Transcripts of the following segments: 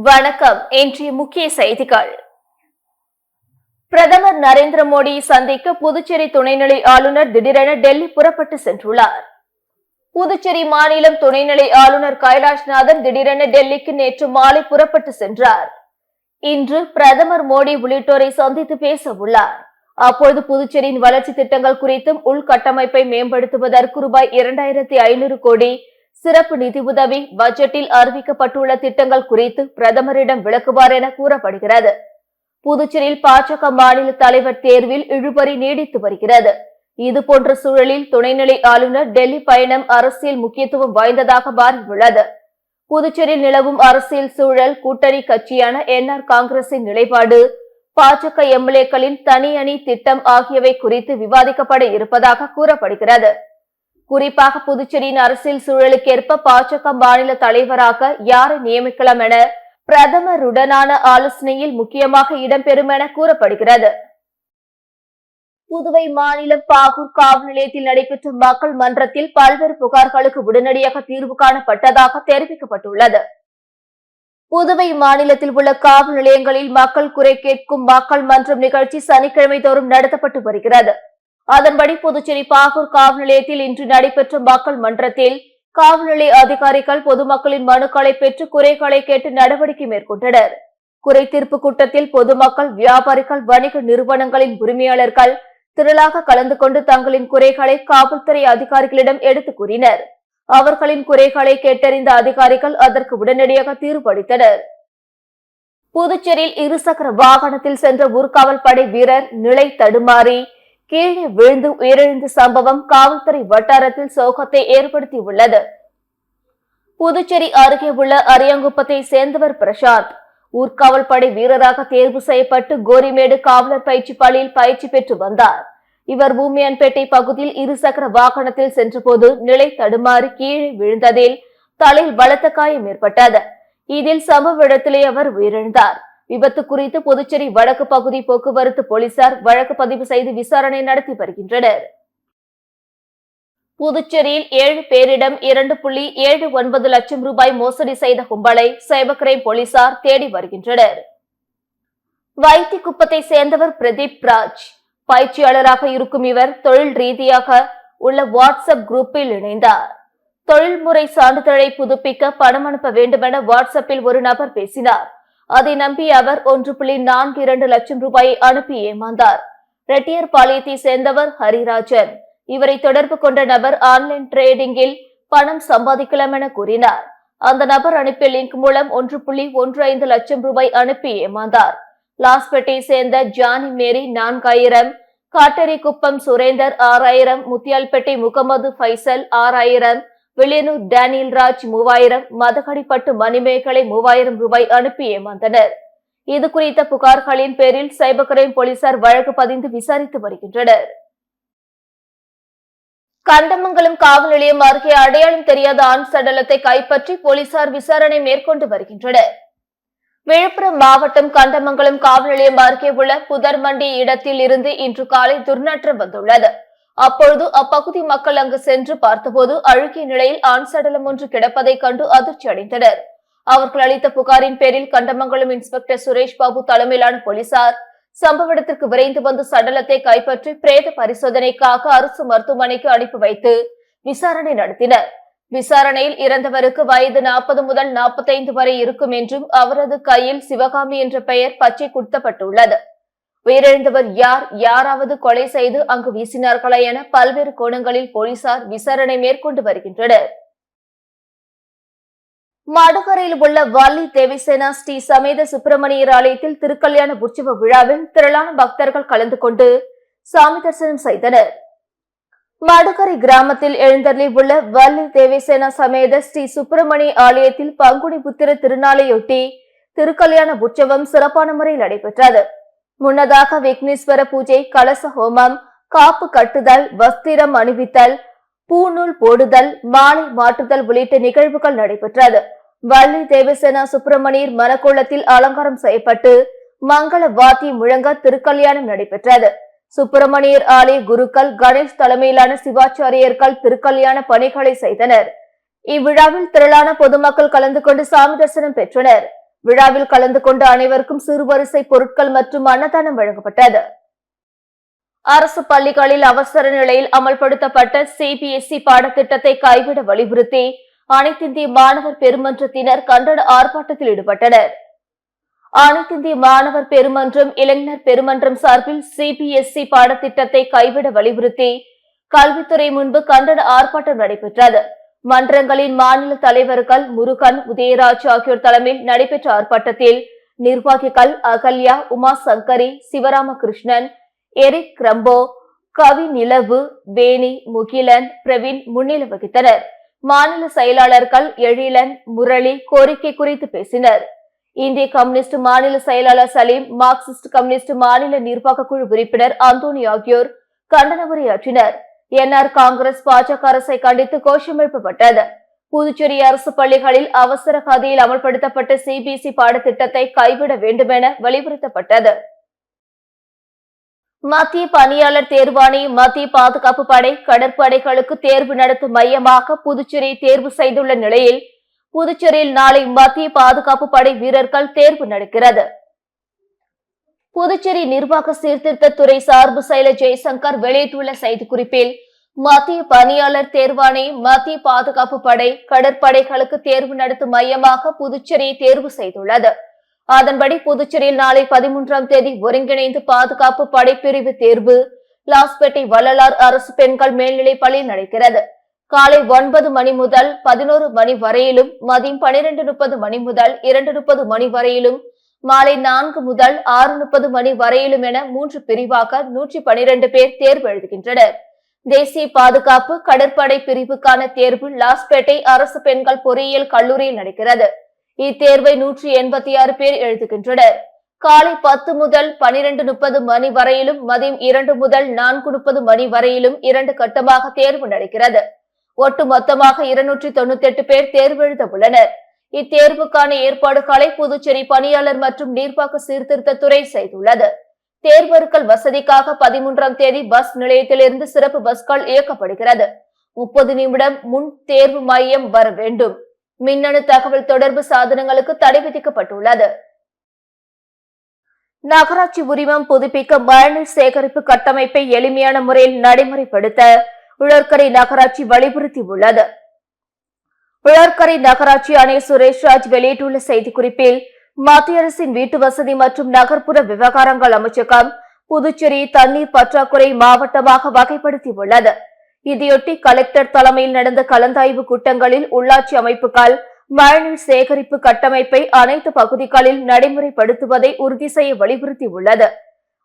வணக்கம். இன்றைய முக்கிய செய்திகள். பிரதமர் நரேந்திர மோடி சந்திக்க புதுச்சேரி துணைநிலை ஆளுநர் திடீரென டெல்லி புறப்பட்டு சென்றுள்ளார். புதுச்சேரி மாநிலம் துணைநிலை ஆளுநர் கைலாஷ்நாதன் திடீரென டெல்லிக்கு நேற்று மாலை புறப்பட்டு சென்றார். இன்று பிரதமர் மோடி உள்ளிட்டோரை சந்தித்து பேச உள்ளார். அப்போது புதுச்சேரியின் வளர்ச்சி திட்டங்கள் குறித்தும் உள்கட்டமைப்பை மேம்படுத்துவதற்கு ரூபாய் 2500 கோடி சிறப்பு நிதி உதவி பட்ஜெட்டில் அறிவிக்கப்பட்டுள்ள திட்டங்கள் குறித்து பிரதமரிடம் விளக்குவார் என கூறப்படுகிறது. புதுச்சேரியில் பாஜக மாநில தலைவர் தேர்வில் இழுபறி நீடித்து வருகிறது. இதுபோன்ற சூழலில் துணைநிலை ஆளுநர் டெல்லி பயணம் அரசியல் முக்கியத்துவம் வாய்ந்ததாக மாறியுள்ளது. புதுச்சேரியில் நிலவும் அரசியல் சூழல், கூட்டணி கட்சியான NR காங்கிரசின் நிலைப்பாடு, பாஜக எம்எல்ஏக்களின் தனி அணி திட்டம் ஆகியவை குறித்து விவாதிக்கப்பட இருப்பதாக கூறப்படுகிறது. குறிப்பாக புதுச்சேரியின் அரசியல் சூழலுக்கேற்ப பாஜக மாநில தலைவராக யாரை நியமிக்கலாம் என பிரதமருடனான ஆலோசனையில் முக்கியமாக இடம்பெறும் என கூறப்படுகிறது. புதுவை மாநிலம் பாகூர் காவல் நிலையத்தில் நடைபெற்ற மக்கள் மன்றத்தில் பல்வேறு புகார்களுக்கு உடனடியாக தீர்வு காணப்பட்டதாக தெரிவிக்கப்பட்டுள்ளது. புதுவை மாநிலத்தில் உள்ள காவல் நிலையங்களில் மக்கள் குறை கேட்கும் மக்கள் மன்றம் நிகழ்ச்சி சனிக்கிழமை தோறும் நடத்தப்பட்டு வருகிறது. அதன்படி புதுச்சேரி பாகூர் காவல் நிலையத்தில் இன்று நடைபெற்ற மக்கள் மன்றத்தில் காவல் நிலைய அதிகாரிகள் பொதுமக்களின் மனுக்களை பெற்று குறைகளை கேட்டு நடவடிக்கை மேற்கொண்டனர். குறை தீர்ப்பு கூட்டத்தில் பொதுமக்கள், வியாபாரிகள், வணிக நிறுவனங்களின் உரிமையாளர்கள் திரளாக கலந்து கொண்டு தங்களின் குறைகளை காவல்துறை அதிகாரிகளிடம் எடுத்துக் கூறினர். அவர்களின் குறைகளை கேட்டறிந்த அதிகாரிகள் அதற்கு உடனடியாக தீர்ப்பளித்தனர். புதுச்சேரியில் இருசக்கர வாகனத்தில் சென்ற ஊர்காவல் படை வீரர் நிலை தடுமாறி கீழே விழுந்து உயிரிழந்த சம்பவம் காவல்துறை வட்டாரத்தில் சோகத்தை ஏற்படுத்தியுள்ளது. புதுச்சேரி அருகே உள்ள அரியாங்குப்பத்தை சேர்ந்தவர் பிரசாந்த் ஊர்காவல் படை வீரராக தேர்வு செய்யப்பட்டு கோரிமேடு காவலர் பயிற்சி பள்ளியில் பயிற்சி பெற்று வந்தார். இவர் பூமியான்பேட்டை பகுதியில் இருசக்கர வாகனத்தில் சென்றபோது நிலை தடுமாறி கீழே விழுந்ததில் தலையில் பலத்த காயம் ஏற்பட்டது. இதில் சம்பவ இடத்திலே அவர் உயிரிழந்தார். விபத்து குறித்து புதுச்சேரி வடக்கு பகுதி போக்குவரத்து போலீசார் வழக்கு பதிவு செய்து விசாரணை நடத்தி வருகின்றனர். புதுச்சேரியில் 7 பேரிடம் 2.79 லட்சம் ரூபாய் மோசடி செய்த கும்பலை சைபர் கிரைம் போலீசார் தேடி வருகின்றனர். வைத்திக்குப்பத்தை சேர்ந்தவர் பிரதீப் ராஜ். பயிற்சியாளராக இருக்கும் இவர் தொழில் ரீதியாக உள்ள வாட்ஸ்அப் குரூப்பில் இணைந்தார். தொழில்முறை சான்றிதழை புதுப்பிக்க பணம் அனுப்ப வேண்டுமென வாட்ஸ்அப்பில் ஒரு நபர் பேசினார். அதை நம்பி அவர் 1.42 லட்சம் ரூபாயை அனுப்பி ஏமாந்தார். ரெட்டியார்பாளையத்தை சேர்ந்தவர் ஹரிராஜன். இவரை தொடர்பு கொண்ட நபர் ஆன்லைன் டிரேடிங்கில் பணம் சம்பாதிக்கலாம் என கூறினார். அந்த நபர் அனுப்பிய லிங்க் மூலம் 1.15 லட்சம் ரூபாய் அனுப்பி ஏமாந்தார். லாஸ்பேட்டை சேர்ந்த ஜானி மேரி 4000, காட்டேரிக்குப்பம் சுரேந்தர் 6000, முத்தியால்பேட்டை முகமது பைசல் 6000, வில்லியனூர் டேனியல் ராஜ் 3000, மதகடிப்பட்டு மணிமேகலை 3000 ரூபாய் அனுப்பி ஏமாந்தனர். இது குறித்த புகார்களின் பேரில் சைபர் கிரைம் போலீசார் வழக்கு பதிந்து விசாரித்து வருகின்றனர். கண்டமங்கலம் காவல் நிலையம் அருகே அடையாளம் தெரியாத ஆண் சடலத்தை கைப்பற்றி போலீசார் விசாரணை மேற்கொண்டு வருகின்றனர். விழுப்புரம் மாவட்டம் கண்டமங்கலம் காவல் நிலையம் அருகே உள்ள புதர்மண்டி இடத்தில் இருந்து இன்று காலை துர்நாற்றம் வந்துள்ளது. அப்பொழுது அப்பகுதி மக்கள் அங்கு சென்று பார்த்தபோது அழுகிய நிலையில் ஆண் சடலம் ஒன்று கிடப்பதை கண்டு அதிர்ச்சி அடைந்தனர். அவர்கள் அளித்த புகாரின் பேரில் கண்டமங்கலம் இன்ஸ்பெக்டர் சுரேஷ் பாபு தலைமையிலான போலீசார் சம்பவ இடத்திற்கு விரைந்து வந்து சடலத்தை கைப்பற்றி பிரேத பரிசோதனைக்காக அரசு மருத்துவமனைக்கு அனுப்பி வைத்து விசாரணை நடத்தினர். விசாரணையில் இறந்தவருக்கு வயது 40 முதல் 45 வரை இருக்கும் என்றும் அவரது கையில் சிவகாமி என்ற பெயர் பச்சை குடுத்தப்பட்டுள்ளது. உயிரிழந்தவர் யார், யாராவது கொலை செய்து அங்கு வீசினார்களா என பல்வேறு கோணங்களில் போலீசார் விசாரணை மேற்கொண்டு வருகின்றனர். மடுகரையில் உள்ள வள்ளி தேவிசேனா ஸ்ரீ சமேத சுப்பிரமணியர் ஆலயத்தில் திருக்கல்யாண உற்சவ விழாவில் திரளான பக்தர்கள் கலந்து கொண்டு சாமி தரிசனம் செய்தனர். மடுகரை கிராமத்தில் எழுந்தருளி உள்ள வள்ளி தேவிசேனா சமேத ஸ்ரீ சுப்பிரமணிய ஆலயத்தில் பங்குனி புத்திர திருநாளையொட்டி திருக்கல்யாண உற்சவம் சிறப்பான முறையில் நடைபெற்றது. முன்னதாக விக்னேஸ்வர பூஜை, கலச ஹோமம், காப்பு கட்டுதல், வஸ்திரம் அணிவித்தல், பூநூல் போடுதல், மாலை மாற்றுதல் உள்ளிட்ட நிகழ்வுகள் நடைபெற்றது. வள்ளி தேவசேனா சுப்பிரமணியர் மனக்கோலத்தில் அலங்காரம் செய்யப்பட்டு மங்கள வாத்தியம் முழங்க திருக்கல்யாணம் நடைபெற்றது. சுப்பிரமணியர் ஆலய குருக்கள் கணேஷ் தலைமையிலான சிவாச்சாரியர்கள் திருக்கல்யாண பணிகளை செய்தனர். இவ்விழாவில் திரளான பொதுமக்கள் கலந்து கொண்டு சாமி தரிசனம் பெற்றனர். விழாவில் கலந்து கொண்ட அனைவருக்கும் சிறுவரிசை பொருட்கள் மற்றும் அன்னதானம் வழங்கப்பட்டது. அரசு பள்ளிகளில் அவசர நிலையில் அமல்படுத்தப்பட்ட சிபிஎஸ்இ பாடத்திட்டத்தை கைவிட வலியுறுத்தி அனைத்திந்திய மாணவர் பெருமன்றத்தினர் கண்டன ஆர்ப்பாட்டத்தில் ஈடுபட்டனர். அனைத்திந்திய மாணவர் பெருமன்றம், இளைஞர் பெருமன்றம் சார்பில் சிபிஎஸ்இ பாடத்திட்டத்தை கைவிட வலியுறுத்தி கல்வித்துறை முன்பு கண்டன ஆர்ப்பாட்டம் நடைபெற்றது. மன்றங்களின் மாநில தலைவர்கள் முருகன், உதயராஜ் ஆகியோர் தலைமையில் நடைபெற்ற ஆர்ப்பாட்டத்தில் நிர்வாகிகள் அகல்யா, உமா சங்கரி, சிவராமகிருஷ்ணன், எரிக் ரம்போ, கவி நிலவு, வேணி, முகிலன், பிரவீன் முன்னிலை வகித்தனர். மாநில செயலாளர்கள் எழிலன், முரளி கோரிக்கை குறித்து பேசினர். இந்திய கம்யூனிஸ்ட் மாநில செயலாளர் சலீம், மார்க்சிஸ்ட் கம்யூனிஸ்ட் மாநில நிர்வாக குழு உறுப்பினர் அந்தோனி ஆகியோர் கண்டன உரையாற்றினர். என்ஆர் காங்கிரஸ், பாஜக அரசை கண்டித்து கோஷம் எழுப்பப்பட்டது. புதுச்சேரி அரசு பள்ளிகளில் அவசர கதியில் அமல்படுத்தப்பட்ட சிபிஎஸ்இ பாடத்திட்டத்தை கைவிட வேண்டுமென வலியுறுத்தப்பட்டது. மத்திய பணியாளர் தேர்வாணையம், மத்திய பாதுகாப்பு படை, கடற்படைகளுக்கு தேர்வு நடத்தும் மையமாக புதுச்சேரியை தேர்வு செய்துள்ள நிலையில் புதுச்சேரியில் நாளை மத்திய பாதுகாப்பு படை வீரர்கள் தேர்வு நடக்கிறது. புதுச்சேரி நிர்வாக சீர்திருத்தத்துறை சார்பு செயலர் ஜெய்சங்கர் வெளியிட்டுள்ள செய்திக்குறிப்பில், மத்திய பணியாளர் தேர்வாணையம், மத்திய பாதுகாப்பு படை, கடற்படைகளுக்கு தேர்வு நடத்தும் மையமாக புதுச்சேரியை தேர்வு செய்துள்ளது. அதன்படி புதுச்சேரியில் நாளை 13ஆம் தேதி ஒருங்கிணைந்து பாதுகாப்பு படைப்பிரிவு தேர்வு லாஸ்பேட்டை வள்ளலார் அரசு பெண்கள் மேல்நிலைப் பள்ளியில் நடக்கிறது. காலை 9 மணி முதல் 11 மணி வரையிலும், மதியம் 12:30 மணி முதல் 2:30 மணி வரையிலும், மாலை 4 முதல் 6:30 மணி வரையிலும் என 3 பிரிவாக 112 பேர் தேர்வு எழுதுகின்றனர். தேசிய பாதுகாப்பு கடற்படை பிரிவுக்கான தேர்வு லாஸ்பேட்டை அரசு பெண்கள் பொறியியல் கல்லூரியில் நடக்கிறது. இத்தேர்வை 186 பேர் எழுதுகின்றனர். காலை 10 முதல் 12:30 மணி வரையிலும், மதியம் 2 முதல் 4:30 மணி வரையிலும் 2 கட்டமாக தேர்வு நடக்கிறது. ஒட்டு மொத்தமாக 298 பேர் தேர்வு எழுத உள்ளனர். இத்தேர்வுக்கான ஏற்பாடுகளை புதுச்சேரி பணியாளர் மற்றும் நிர்வாக சீர்திருத்தத்துறை செய்துள்ளது. தேர்வர்கள் வசதிக்காக 13ஆம் தேதி பஸ் நிலையத்திலிருந்து சிறப்பு பஸ்கள் இயக்கப்படுகிறது. 30 நிமிடம் முன் தேர்வு மையம் வர வேண்டும். மின்னணு தகவல் தொடர்பு சாதனங்களுக்கு தடை விதிக்கப்பட்டுள்ளது. நகராட்சி உரிமம் புதுப்பிக்க மழைநீர் சேகரிப்பு கட்டமைப்பை எளிமையான முறையில் நடைமுறைப்படுத்த உழற்கரை நகராட்சி வலியுறுத்தியுள்ளது. உழற்கரை நகராட்சி ஆணையர் சுரேஷ்ராஜ் வெளியிட்டுள்ள செய்திக்குறிப்பில், மத்திய அரசின் வீட்டு வசதி மற்றும் நகர்ப்புற விவகாரங்கள் அமைச்சகம் புதுச்சேரி தண்ணீர் பற்றாக்குறை மாவட்டமாக வகைப்படுத்தியுள்ளது. இதையொட்டி கலெக்டர் தலைமையில் நடந்த கலந்தாய்வு கூட்டங்களில் உள்ளாட்சி அமைப்புகள் மழைநீர் சேகரிப்பு கட்டமைப்பை அனைத்து பகுதிகளில் நடைமுறைப்படுத்துவதை உறுதி செய்ய வலியுறுத்தியுள்ளது.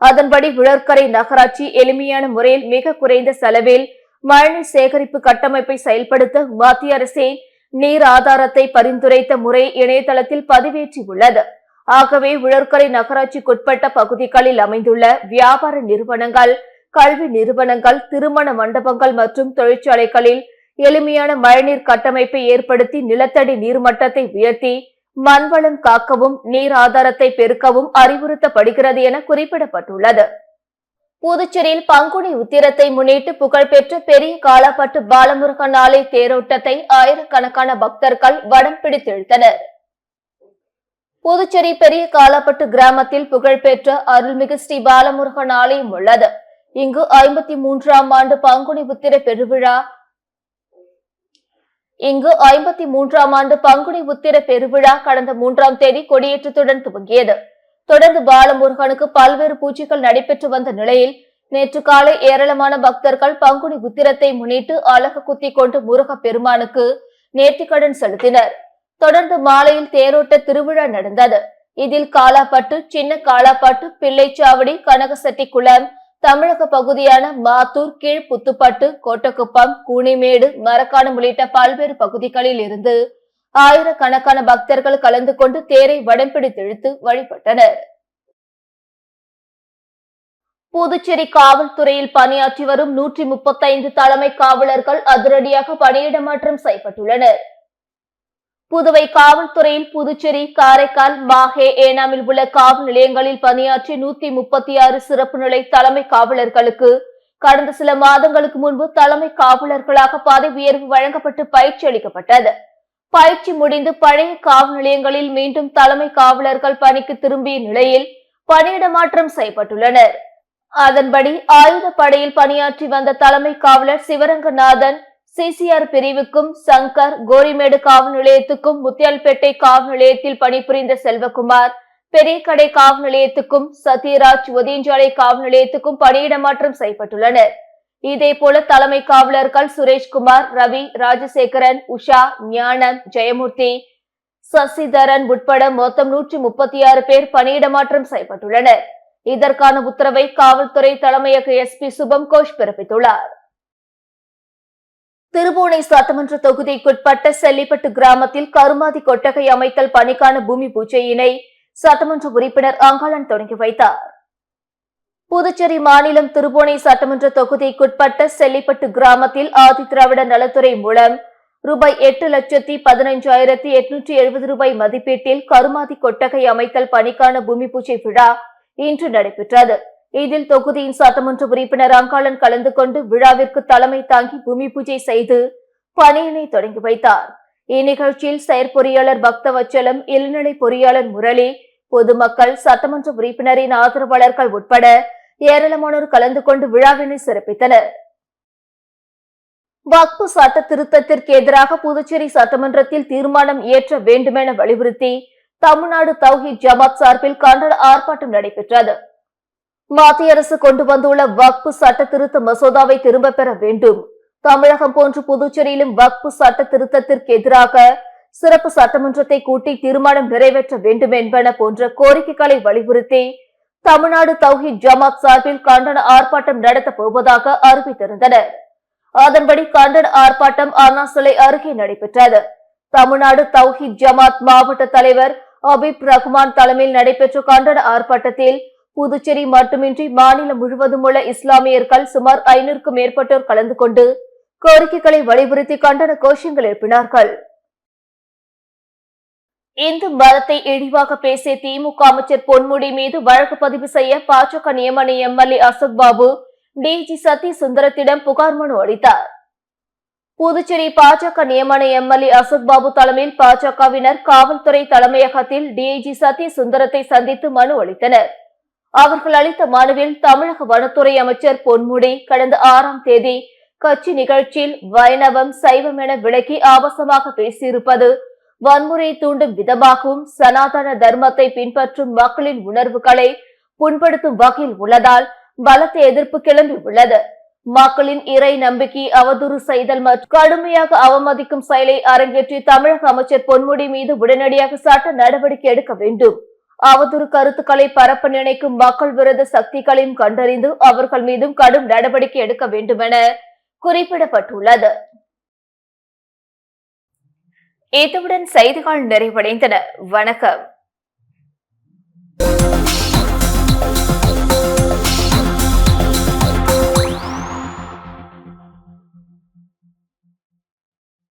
அதன்படி உழற்கரை நகராட்சி எளிமையான முறையில் மிக குறைந்த செலவில் மழைநீர் சேகரிப்பு கட்டமைப்பை செயல்படுத்த மத்திய அரசின் நீர் ஆதாரத்தை பரிந்துரைத்த முறை இணையதளத்தில் பதிவேற்றியுள்ளது. ஆகவே உழற்கரை நகராட்சிக்குட்பட்ட பகுதிகளில் அமைந்துள்ள வியாபார நிறுவனங்கள், கல்வி நிறுவனங்கள், திருமண மண்டபங்கள் மற்றும் தொழிற்சாலைகளில் எளிமையான மழைநீர் கட்டமைப்பை ஏற்படுத்தி நிலத்தடி நீர்மட்டத்தை உயர்த்தி மண்வளம் காக்கவும் நீர் ஆதாரத்தை பெருக்கவும் அறிவுறுத்தப்படுகிறது என குறிப்பிடப்பட்டுள்ளது. புதுச்சேரியில் பங்குனி உத்திரத்தை முன்னிட்டு புகழ்பெற்ற பெரிய காலாப்பட்டு பாலமுருகன் ஆலய தேரோட்டத்தை ஆயிரக்கணக்கான பக்தர்கள் வடம் பிடித்தெழுத்தனர். புதுச்சேரி பெரிய காலாப்பட்டு கிராமத்தில் புகழ்பெற்ற அருள்மிகு ஸ்ரீ பாலமுருகன் ஆலயம் உள்ளது. இங்கு 53ஆம் ஆண்டு பங்குனி உத்திர பெருவிழா கடந்த 3ஆம் தேதி கொடியேற்றத்துடன் துவங்கியது. தொடர்ந்து பாலமுருகனுக்கு பல்வேறு பூஜைகள் நடைபெற்று வந்த நிலையில் நேற்று காலை ஏராளமான பக்தர்கள் பங்குனி உத்திரத்தை முன்னிட்டு அலகு குத்தி கொண்டு முருக பெருமானுக்கு நேர்த்திக்கடன் செலுத்தினர். தொடர்ந்து மாலையில் தேரோட்ட திருவிழா நடந்தது. இதில் காலாப்பட்டு, சின்ன காலாப்பட்டு, பிள்ளைச்சாவடி, கனகசெட்டிக்குளம், தமிழக பகுதியான மாத்தூர், கீழ் புத்துப்பட்டு, கோட்டக்குப்பம், கூனிமேடு, மரக்காணம் உள்ளிட்ட பல்வேறு பகுதிகளில் இருந்து ஆயிரக்கணக்கான பக்தர்கள் கலந்து கொண்டு தேரை வடம் பிடித்தெழுத்து வழிபட்டனர். புதுச்சேரி காவல்துறையில் பணியாற்றி வரும் 135 தலைமை காவலர்கள் அதிரடியாக பணியிட மாற்றம் செய்யப்பட்டுள்ளனர். புதுவை காவல்துறையில் புதுச்சேரி, காரைக்கால், மாஹே, ஏனாமில் உள்ள காவல் நிலையங்களில் பணியாற்றிய 136 சிறப்பு நிலை தலைமை காவலர்களுக்கு கடந்த சில மாதங்களுக்கு முன்பு தலைமை காவலர்களாக பதவி உயர்வு வழங்கப்பட்டு பயிற்சி அளிக்கப்பட்டது. பயிற்சி முடிந்து பழைய காவல் நிலையங்களில் மீண்டும் தலைமை காவலர்கள் பணிக்கு திரும்பிய நிலையில் பணியிட மாற்றம் செய்யப்பட்டுள்ளனர். அதன்படி ஆயுதப்படையில் பணியாற்றி வந்த தலைமை காவலர் சிவரங்கநாதன் சிசிஆர் பிரிவுக்கும், சங்கர் கோரிமேடு காவல் நிலையத்துக்கும், முத்தியால்பேட்டை காவல் நிலையத்தில் பணிபுரிந்த செல்வகுமார் பெரியகடை காவல் நிலையத்துக்கும், சத்யராஜ் ஒதியஞ்சாலை காவல் நிலையத்துக்கும் பணியிட மாற்றம் செய்யப்பட்டுள்ளனர். இதேபோல தலைமை காவலர்கள் சுரேஷ்குமார், ரவி, ராஜசேகரன், உஷா, ஞானம், ஜெயமூர்த்தி, சசிதரன் உட்பட மொத்தம் 136 பேர் பணியிட மாற்றம் செய்யப்பட்டுள்ளனர். இதற்கான உத்தரவை காவல்துறை தலைமையக எஸ்பி சுபம் கோஷ் பிறப்பித்துள்ளார். திருபுவனை சட்டமன்ற தொகுதிக்குட்பட்ட செல்லிப்பட்டு கிராமத்தில் கருமாதி கொட்டகை அமைத்தல் பணிக்கான பூமி பூஜையினை சட்டமன்ற உறுப்பினர் அங்காளன் தொடங்கி வைத்தார். புதுச்சேரி மாநிலம் திருபுவனை சட்டமன்ற தொகுதிக்குட்பட்ட செல்லிப்பட்டு கிராமத்தில் ஆதி திராவிட நலத்துறை மூலம் ரூபாய் 8,15,870 மதிப்பீட்டில் கருமாதி கொட்டகை அமைத்தல் பணிக்கான பூமி பூஜை விழா இன்று நடைபெற்றது. இதில் தொகுதியின் சட்டமன்ற உறுப்பினர் அங்காளன் கலந்து கொண்டு விழாவிற்கு தலைமை தாங்கி பூமி பூஜை செய்து பணியினை தொடங்கி வைத்தார். இந்நிகழ்ச்சியில் செயற்பொறியாளர் பக்தவச்சலம், இளநிலை பொறியாளர் முரளி, பொதுமக்கள், சட்டமன்ற உறுப்பினரின் ஆதரவாளர்கள் உட்பட ஏராளமானோர் கலந்து கொண்டு விழாவினை சிறப்பித்தனர். வக்பு சட்ட திருத்தத்திற்கு எதிராக புதுச்சேரி சட்டமன்றத்தில் தீர்மானம் இயற்ற வேண்டுமென வலியுறுத்தி தமிழ்நாடு தௌஹீத் ஜமாத் சார்பில் கண்டன ஆர்ப்பாட்டம் நடைபெற்றது. மத்திய அரசு கொண்டு வந்துள்ள வக்பு சட்ட திருத்த மசோதாவை திரும்ப பெற வேண்டும், தமிழகம் போன்று புதுச்சேரியிலும் வக்பு சட்ட திருத்தத்திற்கு எதிராக சிறப்பு சட்டமன்றத்தை கூட்டி தீர்மானம் நிறைவேற்ற வேண்டும் என்பன போன்ற கோரிக்கைகளை வலியுறுத்தி தமிழ்நாடு தௌஹீத் ஜமாத் சார்பில் கண்டன ஆர்ப்பாட்டம் நடத்தப் போவதாக அறிவித்திருந்தனர். அதன்படி கண்டன ஆர்ப்பாட்டம் அண்ணா சிலை அருகே நடைபெற்றது. தமிழ்நாடு தௌஹீத் ஜமாத் மாவட்ட தலைவர் அபீப் ரஹ்மான் தலைமையில் நடைபெற்ற கண்டன ஆர்ப்பாட்டத்தில் புதுச்சேரி மட்டுமின்றி மாநிலம் முழுவதும் உள்ள இஸ்லாமியர்கள் சுமார் 500க்கும் மேற்பட்டோர் கலந்து கொண்டு கோரிக்கைகளை வலியுறுத்தி கண்டன கோஷங்கள் எழுப்பினார்கள். இந்து மதத்தை இழிவாக பேசிய திமுக அமைச்சர் பொன்முடி மீது வழக்கு பதிவு செய்ய பாஜக நியமன எம்எல்ஏ அசோக் பாபு டிஜி சத்ய சுந்தரத்திடம் புகார் மனு அளித்தார். புதுச்சேரி பாஜக நியமன எம்எல்ஏ அசோக் பாபு தலைமையில் பாஜகவினர் காவல்துறை தலைமையகத்தில் டிஐஜி சத்ய சுந்தரத்தை சந்தித்து மனு அளித்தனர். அவர்கள் அளித்த மனுவில் தமிழக வனத்துறை அமைச்சர் பொன்முடி கடந்த 6ஆம் தேதி கட்சி நிகழ்ச்சியில் வைணவம், சைவம் என விளக்கி ஆபாசமாக பேசியிருப்பது வன்முறையை தூண்டும் விதமாகவும் சனாதன தர்மத்தை பின்பற்றும் மக்களின் உணர்வுகளை புண்படுத்தும் வகையில் உள்ளதால் பலத்த எதிர்ப்பு கிளம்பி உள்ளது. மக்களின் இறை நம்பிக்கை அவதூறு செய்தல் மற்றும் கடுமையாக அவமதிக்கும் செயலை அரங்கேற்றி தமிழக அமைச்சர் பொன்முடி மீது உடனடியாக சட்ட நடவடிக்கை எடுக்க வேண்டும். அவதூறு கருத்துக்களை பரப்ப நினைக்கும் மக்கள் விரோத சக்திகளையும் கண்டறிந்து அவர்கள் மீதும் கடும் நடவடிக்கை எடுக்க வேண்டும் என குறிப்பிடப்பட்டுள்ளது. இதுடன் செய்திகள் நிறைவடைந்தன. வணக்கம்.